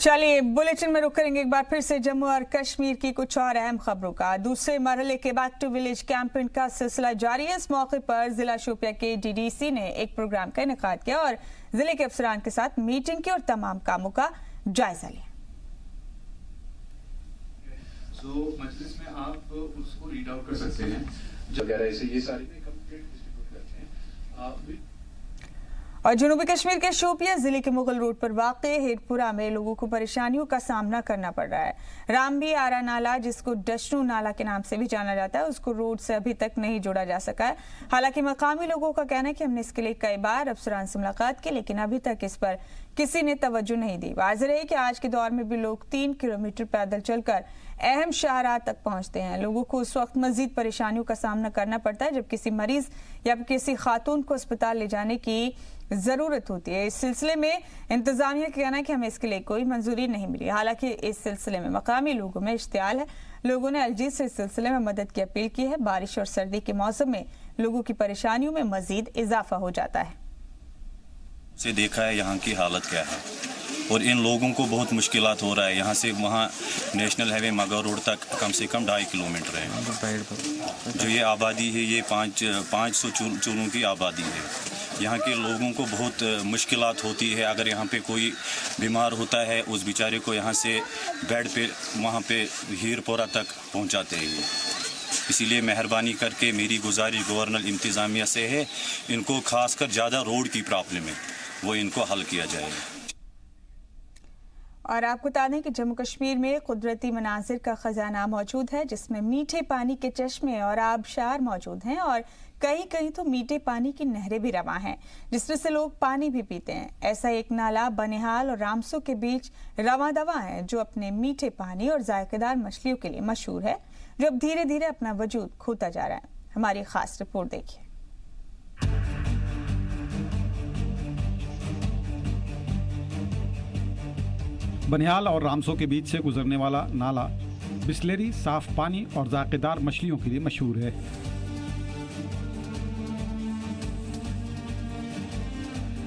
चलिए बुलेटिन में रुक करेंगे एक बार फिर से जम्मू और कश्मीर की कुछ और अहम खबरों का। दूसरे मरहले के बैक टू विलेज कैंपेन का सिलसिला जारी है। इस मौके पर जिला शोपिया के डीडीसी ने एक प्रोग्राम का इनेकाद किया और जिले के अफसरान के साथ मीटिंग की और तमाम कामों का जायजा लिया। मजलिस में आप उसको रीड आउट कर सकते हैं वगैरह से ये सारी कंप्लीट डिस्ट्रीब्यूट करते हैं। और जनूबी कश्मीर के शोपिया जिले के मुगल रोड पर वाक़ हेडपुरा में लोगों को परेशानियों का सामना करना पड़ रहा है। रामबी आरा नाला, जिसको डशनू नाला के नाम से भी जाना जाता है, उसको रोड से अभी तक नहीं जोड़ा जा सका है। हालांकि मकामी लोगों का कहना है कि हमने इसके लिए कई बार अफसरान से मुलाकात की, लेकिन अभी तक इस पर किसी ने तवज्जो नहीं दी। वाज़ेह है कि आज के दौर में भी लोग 3 किलोमीटर पैदल चलकर अहम शहरा तक पहुंचते हैं। लोगों को उस वक्त मजीद परेशानियों का सामना करना पड़ता है जब किसी मरीज या किसी खातून को अस्पताल ले जाने की जरूरत होती है। इस सिलसिले में इंतजामिया का कहना है कि हमें इसके लिए कोई मंजूरी नहीं मिली। हालांकि इस सिलसिले में मकामी लोगों में इश्तियाल है। लोगों ने अलजीत से इस सिलसिले में मदद की अपील की है। बारिश और सर्दी के मौसम में लोगों की परेशानियों में मजीद इजाफा हो जाता है। से देखा है यहाँ की हालत क्या है और इन लोगों को बहुत मुश्किलात हो रहा है। यहाँ से वहाँ नेशनल हाईवे मगर रोड तक कम से कम 2.5 किलोमीटर है। जो ये आबादी है ये 500 चूलों की आबादी है। यहाँ के लोगों को बहुत मुश्किलात होती है। अगर यहाँ पे कोई बीमार होता है उस बेचारे को यहाँ से बेड पे वहाँ पे हीरपोरा तक पहुँचाते हैं। इसीलिए मेहरबानी करके मेरी गुजारिश गवर्नर इंतज़ामिया से है, इनको खासकर ज़्यादा रोड की प्रॉब्लम है वो इनको हल किया जाए। और आपको बता दें कि जम्मू कश्मीर में कुदरती मनाजिर का खजाना मौजूद है, जिसमें मीठे पानी के चश्मे और आबशार मौजूद हैं और कहीं कहीं तो मीठे पानी की नहरें भी रवां हैं, जिसमें से लोग पानी भी पीते हैं। ऐसा एक नाला बनिहाल और रामसू के बीच रवां दवा है, जो अपने मीठे पानी और जायकेदार मछलियों के लिए मशहूर है, जो अब धीरे धीरे अपना वजूद खोता जा रहा है। हमारी खास रिपोर्ट देखिए। बनिहाल और रामसो के बीच से गुजरने वाला नाला बिस्लेरी, साफ पानी और जायकेदार मछलियों के लिए मशहूर है।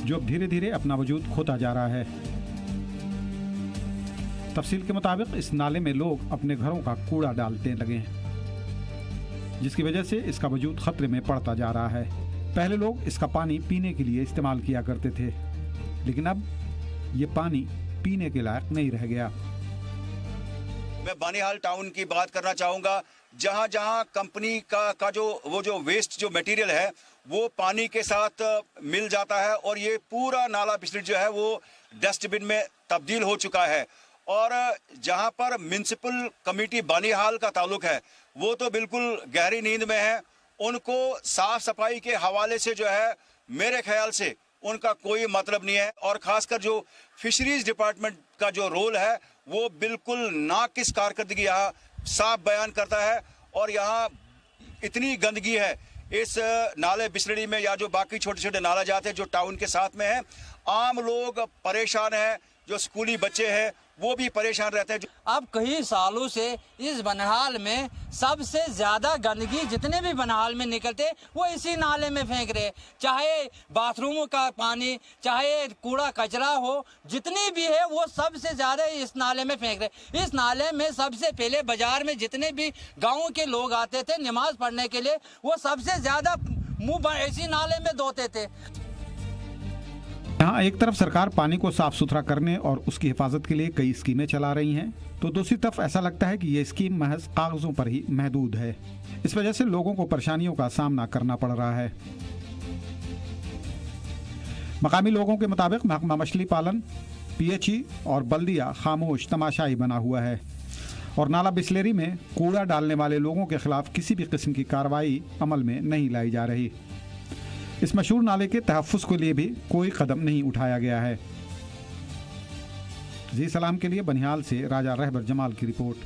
जो अब धीरे धीरे अपना वजूद खोता जा रहा है। तफसील के मुताबिक इस नाले में लोग अपने घरों का कूड़ा डालने लगे हैं, जिसकी वजह से इसका वजूद खतरे में पड़ता जा रहा है। पहले लोग इसका पानी पीने के लिए इस्तेमाल किया करते थे, लेकिन अब ये पानी पीने के लायक नहीं रह गया। मैं बनिहाल टाउन की बात करना चाहूँगा, जहाँ जहाँ कंपनी का जो वेस्ट जो मटेरियल है वो पानी के साथ मिल जाता है और ये पूरा नाला बिस्लेरी जो है वो डस्टबिन में तब्दील हो चुका है। और जहाँ पर म्युनिसिपल कमेटी बनिहाल का ताल्लुक है वो तो बिल्कुल गहरी नींद में है। उनको साफ सफाई के हवाले से जो है मेरे ख्याल से उनका कोई मतलब नहीं है। और खासकर जो फिशरीज डिपार्टमेंट का जो रोल है वो बिल्कुल नाकिस कारकर्दगी यहाँ साफ बयान करता है। और यहाँ इतनी गंदगी है इस नाले बिस्लेरी में या जो बाकी छोटे छोटे नाला जाते हैं जो टाउन के साथ में है। आम लोग परेशान हैं, जो स्कूली बच्चे हैं वो भी परेशान रहते हैं। अब कई सालों से इस बनिहाल में सबसे ज्यादा गंदगी जितने भी बनिहाल में निकलते वो इसी नाले में फेंक रहे। चाहे बाथरूमों का पानी, चाहे कूड़ा कचरा हो, जितनी भी है वो सबसे ज्यादा इस नाले में फेंक रहे। इस नाले में सबसे पहले बाजार में जितने भी गाँव के लोग आते थे नमाज पढ़ने के लिए, वो सबसे ज्यादा मुंह इसी नाले में धोते थे। यहाँ एक तरफ सरकार पानी को साफ सुथरा करने और उसकी हिफाजत के लिए कई स्कीमें चला रही हैं, तो दूसरी तरफ ऐसा लगता है कि ये स्कीम महज कागजों पर ही महदूद है। इस वजह से लोगों को परेशानियों का सामना करना पड़ रहा है। मकामी लोगों के मुताबिक महकमा मछली पालन, PHE और बल्दिया खामोश तमाशाई बना हुआ है और नाला बिस्लेरी में कूड़ा डालने वाले लोगों के खिलाफ किसी भी किस्म की कार्रवाई अमल में नहीं लाई जा रही। इस मशहूर नाले के तहफ़्फ़ुज़ के लिए भी कोई कदम नहीं उठाया गया है। जी सलाम के लिए बनिहाल से राजा रहबर जमाल की रिपोर्ट।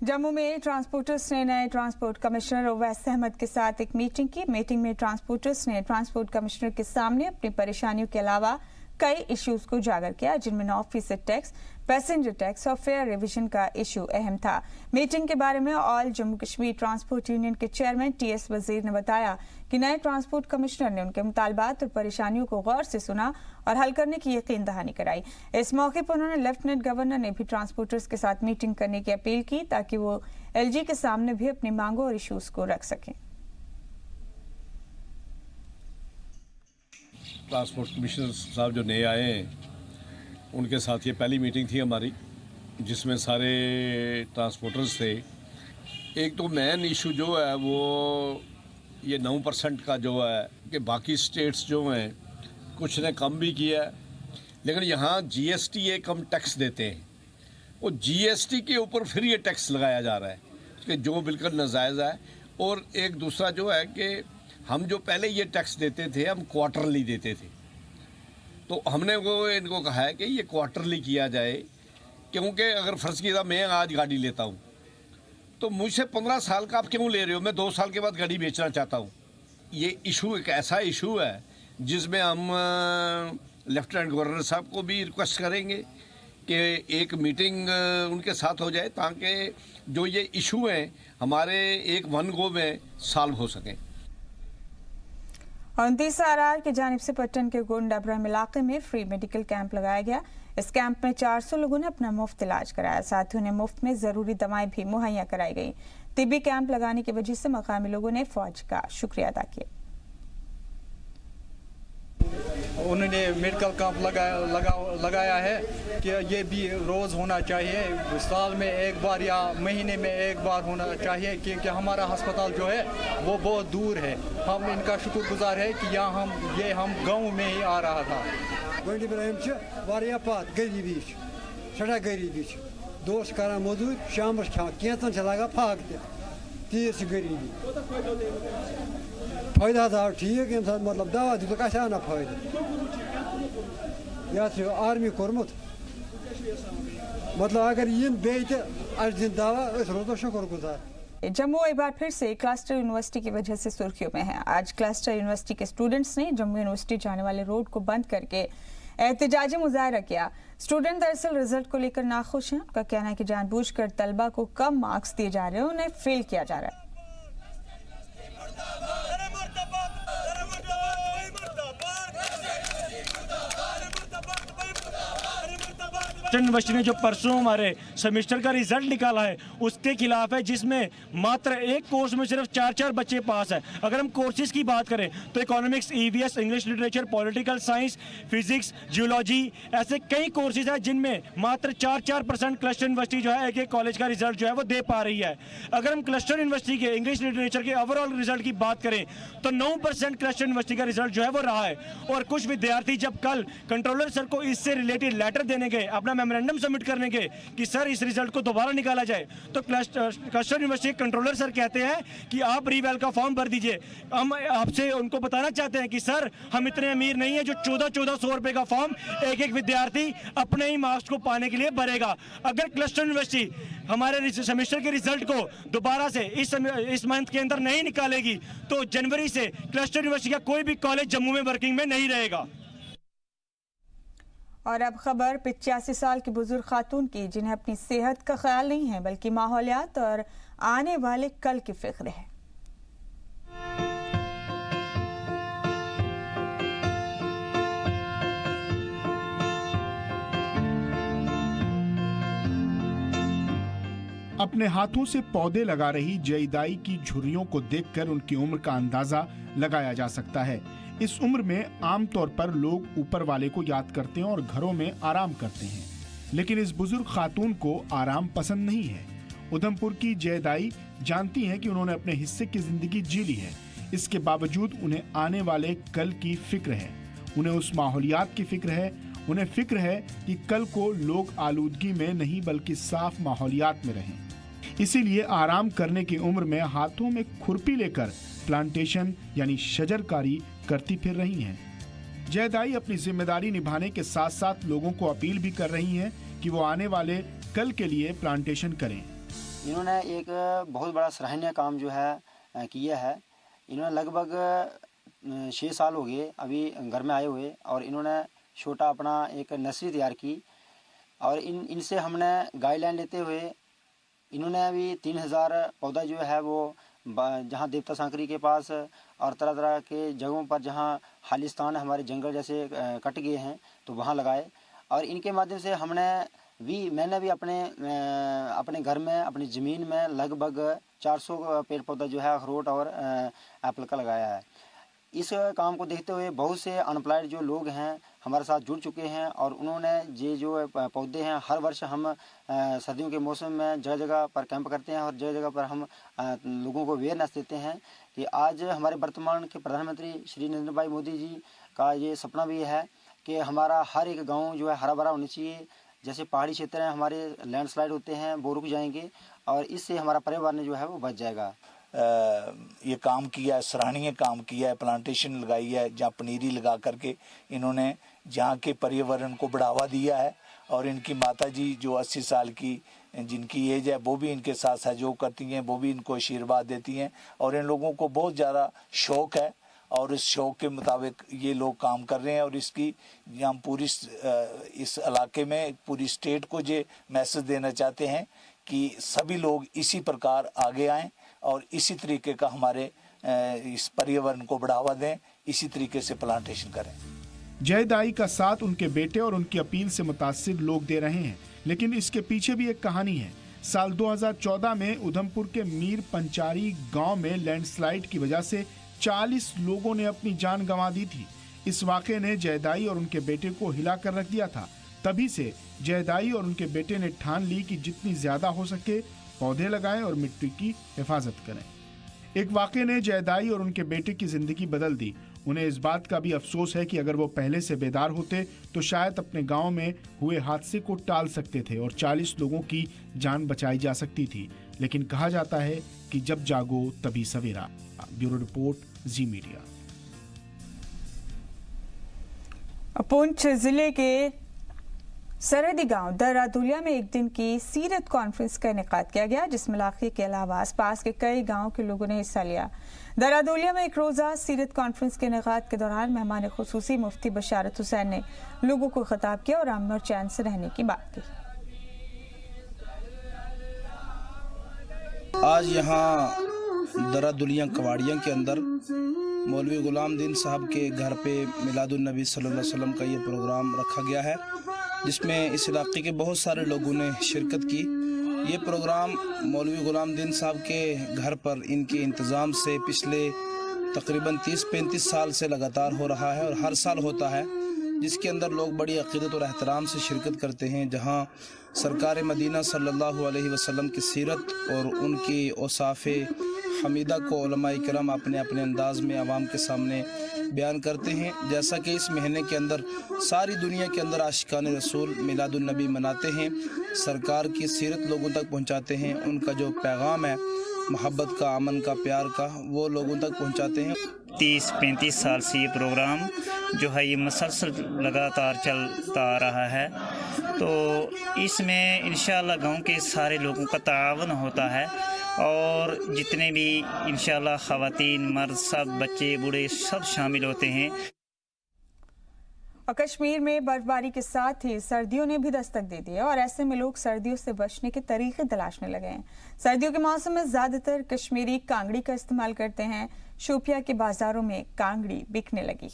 जम्मू में ट्रांसपोर्टर्स ने नए ट्रांसपोर्ट कमिश्नर ओवैस अहमद के साथ एक मीटिंग की। मीटिंग में ट्रांसपोर्टर्स ने ट्रांसपोर्ट कमिश्नर के सामने अपनी परेशानियों के अलावा कई इश्यूज को उजागर किया, जिनमें 9% टैक्स, पैसेंजर टैक्स और फेयर रिविजन का इशू अहम था। मीटिंग के बारे में all Jammu Kashmir transport union के चेयरमैन TS वजीर ने बताया कि नए ट्रांसपोर्ट कमिश्नर ने उनके मुतालबात और परेशानियों को गौर से सुना और हल करने की यकीन दहानी कराई। इस मौके पर उन्होंने लेफ्टिनेंट गवर्नर ने भी ट्रांसपोर्टर्स के साथ मीटिंग करने की अपील की ताकि वो LG के सामने भी अपनी मांगों और इश्यूज को रख सकें। ट्रांसपोर्ट कमिश्नर साहब जो नए आए हैं उनके साथ ये पहली मीटिंग थी हमारी, जिसमें सारे ट्रांसपोर्टर्स थे। एक तो मेन इशू जो है वो ये 9% का जो है कि बाकी स्टेट्स जो हैं कुछ ने कम भी किया है, लेकिन यहाँ GST एक कम टैक्स देते हैं। वो GST के ऊपर फिर ये टैक्स लगाया जा रहा है कि जो बिल्कुल नाजायज़ है। और एक दूसरा जो है कि हम जो पहले ये टैक्स देते थे हम क्वार्टरली देते थे, तो हमने वो इनको कहा है कि ये क्वार्टरली किया जाए, क्योंकि अगर फ़र्ज़ कीजिए मैं आज गाड़ी लेता हूँ तो मुझसे 15 साल का आप क्यों ले रहे हो, मैं 2 साल के बाद गाड़ी बेचना चाहता हूँ। ये इशू एक ऐसा इशू है जिसमें हम लेफ्टिनेंट गवर्नर साहब को भी रिक्वेस्ट करेंगे कि एक मीटिंग उनके साथ हो जाए ताकि जो ये इशू हैं हमारे एक वन गो में सॉल्व हो सकें। 29 RR की जानिब से पट्टन के गोंड अब्राहम इलाके में फ्री मेडिकल कैंप लगाया गया। इस कैंप में 400 लोगों ने अपना मुफ्त इलाज कराया, साथ ही उन्हें मुफ्त में जरूरी दवाएं भी मुहैया कराई गई। तिब्बी कैंप लगाने की वजह से मकामी लोगों ने फौज का शुक्रिया अदा किया। उन्होंने मेडिकल कैंप लगाया है कि ये भी रोज़ होना चाहिए, साल में एक बार या महीने में एक बार होना चाहिए, क्योंकि हमारा अस्पताल जो है वो बहुत दूर है। हम इनका शुक्रगुजार है कि यहाँ हम गांव में ही आ रहा था। गोंड इब्राहिम वारिया पात गरीबी सड़ा गरीबी दोस्त कर मजूर शाम कैंचन से लगा फाक तीस गरीबी फायदा था ठीक मतलब दवा दी तो कैसे आना फायदा यह आर्मी कोर्मुत मतलब अगर इन बे दिन दवा रोजो शुक्रगुजार। जम्मू एक बार फिर से क्लस्टर यूनिवर्सिटी की वजह से सुर्खियों में है। आज क्लस्टर यूनिवर्सिटी के स्टूडेंट्स ने जम्मू यूनिवर्सिटी जाने वाले रोड को बंद करके एहतजाजी मुजाहरा किया। स्टूडेंट दरअसल रिजल्ट को लेकर नाखुश हैं। उनका कहना है कि जानबूझकर तलबा को कम मार्क्स दिए जा रहे हैं, उन्हें फेल किया जा रहा है। यूनिवर्सिटी ने जो परसों हमारे सेमेस्टर का रिजल्ट निकाला है उसके खिलाफ है, जिसमें मात्र एक कोर्स में सिर्फ 4 बच्चे पास है। अगर हम कोर्सेज की बात करें तो economics, EVS, English literature, political science, physics, geology, ऐसे कई कोर्सेज हैं जिनमें मात्र 4% क्लस्टर यूनिवर्सिटी जो है एक कॉलेज का रिजल्ट जो है वो दे पा रही है। अगर हम क्लस्टर यूनिवर्सिटी के इंग्लिश लिटरेचर के ओवरऑल रिजल्ट की बात करें तो 9% क्लस्टर यूनिवर्सिटी का रिजल्ट जो है वो रहा है। और कुछ विद्यार्थी जब कल कंट्रोलर सर को इससे रिलेटेड लेटर देने गए, अपना मेमोरेंडम सबमिट करने के कि सर इस रिजल्ट को दोबारा निकाला जाए, तो क्लस्टर यूनिवर्सिटी कंट्रोलर सर कहते हैं कि आप रीवैल का फॉर्म भर दीजिए। हम आपसे उनको बताना चाहते हैं कि सर हम इतने अमीर नहीं है जो 1400 रुपए का फॉर्म एक विद्यार्थी अपने ही मार्क्स को पाने के लिए भरेगा। अगर क्लस्टर यूनिवर्सिटी हमारे सेमेस्टर के रिजल्ट को दोबारा से इस मंथ के अंदर नहीं निकालेगी तो जनवरी से क्लस्टर यूनिवर्सिटी का कोई भी कॉलेज जम्मू में वर्किंग में नहीं रहेगा। और अब खबर 85 साल की बुजुर्ग खातून की, जिन्हें अपनी सेहत का ख्याल नहीं है बल्कि माहौलियात और आने वाले कल की फिक्र है। अपने हाथों से पौधे लगा रही जयदाई की झुर्रियों को देखकर उनकी उम्र का अंदाजा लगाया जा सकता है। इस उम्र में आमतौर पर लोग ऊपर वाले को याद करते हैं और घरों में आराम करते हैं, लेकिन इस बुजुर्ग खातून को आराम पसंद नहीं है। उधमपुर की जयदाई जानती हैं कि उन्होंने अपने हिस्से की जिंदगी जी ली है, इसके बावजूद उन्हें आने वाले कल की फिक्र है। उन्हें उस माहौलियात की फिक्र है, उन्हें फिक्र है कि कल को लोग आलूदगी में नहीं बल्कि साफ माहौलियात में रहें। इसीलिए आराम करने की उम्र में हाथों में खुरपी लेकर प्लांटेशन यानी शजरकारी करती फिर रही हैं। जयदाई अपनी जिम्मेदारी निभाने के साथ साथ लोगों को अपील भी कर रही हैं कि वो आने वाले कल के लिए प्लांटेशन करें। इन्होंने एक बहुत बड़ा सराहनीय काम जो है किया है। इन्होंने लगभग 6 साल हो गए अभी घर में आए हुए, और इन्होंने छोटा अपना एक नर्सरी तैयार की और इनसे हमने गाइडलाइन लेते हुए इन्होंने अभी 3000 पौधा जो है वो जहाँ देवता सांकरी के पास और तरह तरह के जगहों पर जहाँ खालिस्तान हमारे जंगल जैसे कट गए हैं तो वहाँ लगाए। और इनके माध्यम से मैंने भी अपने घर में अपनी ज़मीन में लगभग 400 पेड़ पौधा जो है अखरोट और एप्पल का लगाया है। इस काम को देखते हुए बहुत से अनएम्प्लॉयड जो लोग हैं हमारे साथ जुड़ चुके हैं और उन्होंने ये जो पौधे हैं हर वर्ष हम सर्दियों के मौसम में जगह जगह पर कैंप करते हैं और जगह जगह पर हम लोगों को अवेयरनेस देते हैं कि आज हमारे वर्तमान के प्रधानमंत्री श्री नरेंद्र भाई मोदी जी का ये सपना भी है कि हमारा हर एक गाँव जो है हरा भरा होना चाहिए। जैसे पहाड़ी क्षेत्र हैं हमारे लैंडस्लाइड होते हैं वो रुक जाएंगे और इससे हमारा पर्यावरण जो है वो बच जाएगा। ये काम किया है, सराहनीय काम किया है, प्लांटेशन लगाई है जहाँ पनीरी लगा करके इन्होंने जहाँ के पर्यावरण को बढ़ावा दिया है। और इनकी माता जी जो 80 साल की जिनकी एज है वो भी इनके साथ सहयोग करती हैं, वो भी इनको आशीर्वाद देती हैं और इन लोगों को बहुत ज़्यादा शौक़ है और इस शौक़ के मुताबिक ये लोग काम कर रहे हैं। और इसकी हम पूरी इस इलाके में पूरी स्टेट को ये मैसेज देना चाहते हैं कि सभी लोग इसी प्रकार आगे आएं और इसी तरीके का हमारे इस पर्यावरण को बढ़ावा दें, इसी तरीके से प्लांटेशन करें। जय दाई का साथ उनके बेटे और उनकी अपील से मुतासिर लोग दे रहे हैं, लेकिन इसके पीछे भी एक कहानी है। साल 2014 में उधमपुर के मीर पंचारी गांव में लैंडस्लाइड की वजह से 40 लोगों ने अपनी जान गंवा दी थी। इस वाक़े ने जयदाई और उनके बेटे को हिला कर रख दिया था। तभी से जयदाई और उनके बेटे ने ठान ली कि जितनी ज्यादा हो सके पौधे लगाएं और मिट्टी की हिफाजत करें। एक वाक़े ने जयदाई और उनके बेटे की जिंदगी बदल दी। उन्हें इस बात का भी अफसोस है कि अगर वो पहले से बेदार होते तो शायद अपने गांव में हुए हादसे को टाल सकते थे और 40 लोगों की जान बचाई जा सकती थी। लेकिन कहा जाता है कि जब जागो तभी सवेरा। ब्यूरो रिपोर्ट, जी मीडिया। पुंछ जिले के सरहदी गांव दरादुलिया में एक दिन की सीरत कॉन्फ्रेंस का इनेकाद किया गया, जिसमें इलाके के अलावा आसपास के कई गांव के लोगों ने हिस्सा लिया। दरादुलिया में एक रोजा सीरत कॉन्फ्रेंस के इनेकाद के दौरान मेहमान खुसूसी मुफ्ती बशारत हुसैन ने लोगों को खिताब किया और अमन और चैन से रहने की बात की। आज यहाँ दरादुलिया कवाड़िया के अंदर मौलवी गुलाम दीन साहब के घर पे मिलादुन नबी सल्लल्लाहु अलैहि वसल्लम का ये प्रोग्राम रखा गया है, जिसमें इस इलाके के बहुत सारे लोगों ने शिरकत की। ये प्रोग्राम मौलवी गुलाम दीन साहब के घर पर इनके इंतज़ाम से पिछले तकरीबन 30-35 साल से लगातार हो रहा है और हर साल होता है, जिसके अंदर लोग बड़ी अक़ीदत और एहतराम से शिरकत करते हैं। जहाँ सरकार मदीना सल्लल्लाहु अलैहि वसल्लम की सीरत और उनकी औसाफ़े हमीदा को उलमाए किराम अपने अपने अंदाज में आवाम के सामने बयान करते हैं। जैसा कि इस महीने के अंदर सारी दुनिया के अंदर आशिकान रसूल मिलादुन नबी मनाते हैं, सरकार की सीरत लोगों तक पहुंचाते हैं, उनका जो पैगाम है मोहब्बत का, अमन का, प्यार का, वो लोगों तक पहुंचाते हैं। 30-35 साल से ये प्रोग्राम जो है ये मुसलसल लगातार चलता आ रहा है, तो इसमें इंशाअल्लाह गांव के सारे लोगों का तावन होता है और जितने भी इंशाअल्लाह ख़वातीन, मर्द, सब बच्चे बूढ़े सब शामिल होते हैं। और कश्मीर में बर्फबारी के साथ ही सर्दियों ने भी दस्तक दे दी है और ऐसे में लोग सर्दियों से बचने के तरीके तलाशने लगे हैं। सर्दियों के मौसम में ज्यादातर कश्मीरी कांगड़ी का इस्तेमाल करते हैं। शोपिया के बाजारों में कांगड़ी बिकने लगी।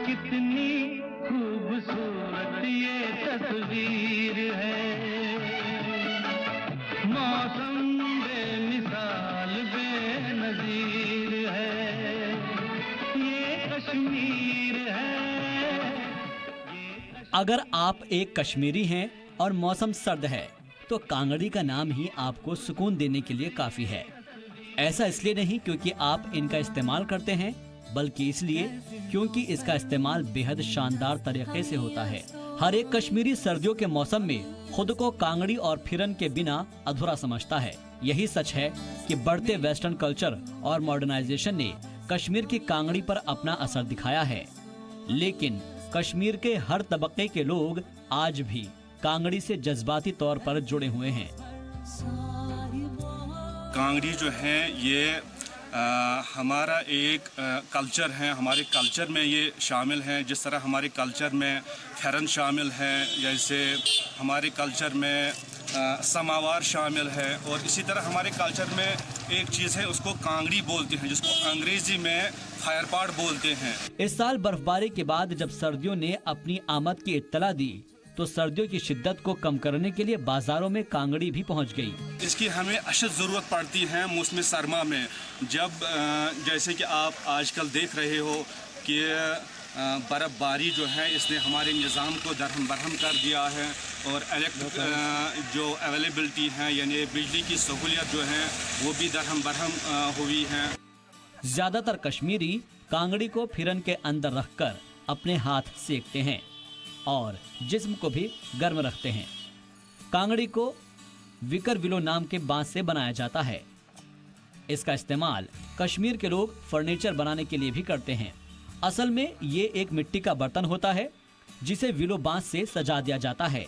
कितनी खूबसूरत ये तस्वीर है, मौसम बेमिसाल बेनज़ीर है, ये कश्मीर है। अगर आप एक कश्मीरी हैं और मौसम सर्द है तो कांगड़ी का नाम ही आपको सुकून देने के लिए काफ़ी है। ऐसा इसलिए नहीं क्योंकि आप इनका इस्तेमाल करते हैं, बल्कि इसलिए क्योंकि इसका इस्तेमाल बेहद शानदार तरीके से होता है। हर एक कश्मीरी सर्दियों के मौसम में खुद को कांगड़ी और फिरन के बिना अधूरा समझता है। यही सच है कि बढ़ते वेस्टर्न कल्चर और मॉडर्नाइजेशन ने कश्मीर की कांगड़ी पर अपना असर दिखाया है, लेकिन कश्मीर के हर तबके के लोग आज भी कांगड़ी से जज्बाती तौर पर जुड़े हुए हैं। कांगड़ी जो है ये हमारा एक कल्चर है, हमारे कल्चर में ये शामिल है। जिस तरह हमारे कल्चर में फेरन शामिल है, जैसे हमारे कल्चर में समावार शामिल है, और इसी तरह हमारे कल्चर में एक चीज़ है उसको कांगड़ी बोलते हैं, जिसको अंग्रेजी में फायरपाट बोलते हैं। इस साल बर्फबारी के बाद जब सर्दियों ने अपनी आमद की इत्तला दी तो सर्दियों की शिद्दत को कम करने के लिए बाजारों में कांगड़ी भी पहुंच गई। इसकी हमें अशद ज़रूरत पड़ती है मौसम सरमा में, जब जैसे कि आप आजकल देख रहे हो कि बर्फ़बारी जो है इसने हमारे निज़ाम को दरहम बरहम कर दिया है, और जो अवेलेबिलिटी है यानी बिजली की सहूलियत जो है वो भी दरहम बरहम हुई है। ज्यादातर कश्मीरी कांगड़ी को फिरन के अंदर रखकर अपने हाथ सेकते हैं और जिस्म को भी गर्म रखते हैं। कांगड़ी को विकर विलो नाम के बांस से बनाया जाता है। इसका इस्तेमाल कश्मीर के लोग फर्नीचर बनाने के लिए भी करते हैं। असल में ये एक मिट्टी का बर्तन होता है जिसे विलो बांस से सजा दिया जाता है।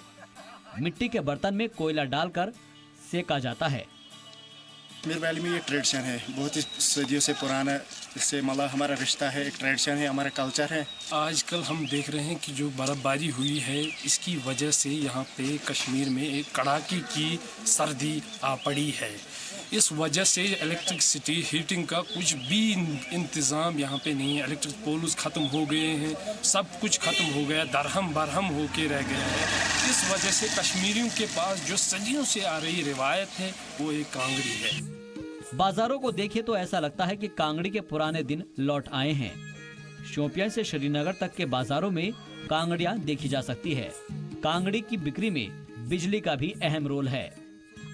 मिट्टी के बर्तन में कोयला डालकर सेका जाता है। कश्मीर वैली में ये ट्रेडिशन है, बहुत ही सदियों से पुराना, इससे मतलब हमारा रिश्ता है, एक ट्रेडिशन है, हमारा कल्चर है। आजकल हम देख रहे हैं कि जो बर्फबारी हुई है इसकी वजह से यहाँ पे कश्मीर में एक कड़ाके की सर्दी आ पड़ी है। इस वजह से इलेक्ट्रिसिटी हीटिंग का कुछ भी इंतज़ाम यहाँ पे नहीं है। इलेक्ट्रिक पोल्स ख़त्म हो गए हैं, सब कुछ ख़त्म हो गया, दरहम बरहम होके रह गया है। इस वजह से कश्मीरियों के पास जो सदियों से आ रही रिवायत है वो एक कांगड़ी है। बाजारों को देखें तो ऐसा लगता है कि कांगड़ी के पुराने दिन लौट आए हैं। शोपियां से श्रीनगर तक के बाजारों में कांगड़ियां देखी जा सकती है। कांगड़ी की बिक्री में बिजली का भी अहम रोल है।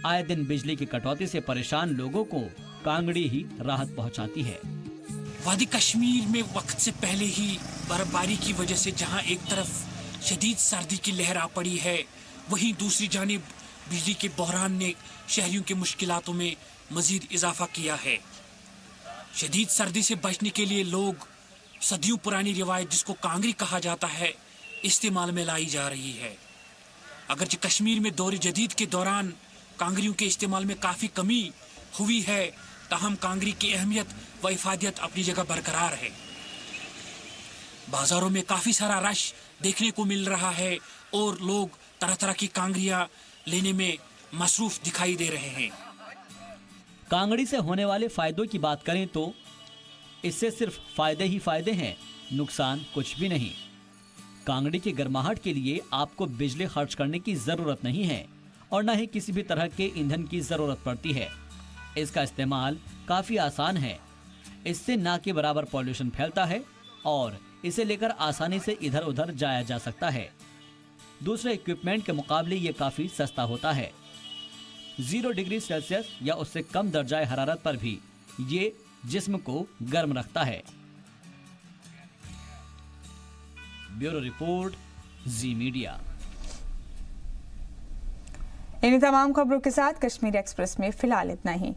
आए दिन बिजली की कटौती से परेशान लोगों को कांगड़ी ही राहत पहुंचाती है। वादी कश्मीर में वक्त से पहले ही बर्फबारी की वजह से जहां एक तरफ शदीद सर्दी की लहर आ पड़ी है, वहीं दूसरी जानिब बिजली के बहरान ने शहरियों की मुश्किलातों में मजीद इजाफा किया है। शदीद सर्दी से बचने के लिए लोग सदियों पुरानी रिवायत जिसको कांगड़ी कहा जाता है इस्तेमाल में लाई जा रही है। अगरचे कश्मीर में दौर जदीद के दौरान कांगड़ियों के इस्तेमाल में काफ़ी कमी हुई है, ताहम कांगड़ी की अहमियत व इफादियत अपनी जगह बरकरार है। बाजारों में काफ़ी सारा रश देखने को मिल रहा है और लोग तरह तरह की कांगड़ियां लेने में मसरूफ दिखाई दे रहे हैं। कांगड़ी से होने वाले फायदों की बात करें तो इससे सिर्फ फायदे ही फायदे हैं, नुकसान कुछ भी नहीं। कांगड़ी की गर्माहट के लिए आपको बिजली खर्च करने की जरूरत नहीं है और न ही किसी भी तरह के ईंधन की जरूरत पड़ती है। इसका इस्तेमाल काफी आसान है। इससे ना के बराबर पॉल्यूशन फैलता है और इसे लेकर आसानी से इधर उधर जाया जा सकता है। दूसरे इक्विपमेंट के मुकाबले ये काफी सस्ता होता है। 0 डिग्री सेल्सियस या उससे कम दर्जाए हरारत पर भी ये जिस्म को गर्म रखता है। ब्यूरो रिपोर्ट, जी मीडिया। इन तमाम खबरों के साथ कश्मीर एक्सप्रेस में फिलहाल इतना ही।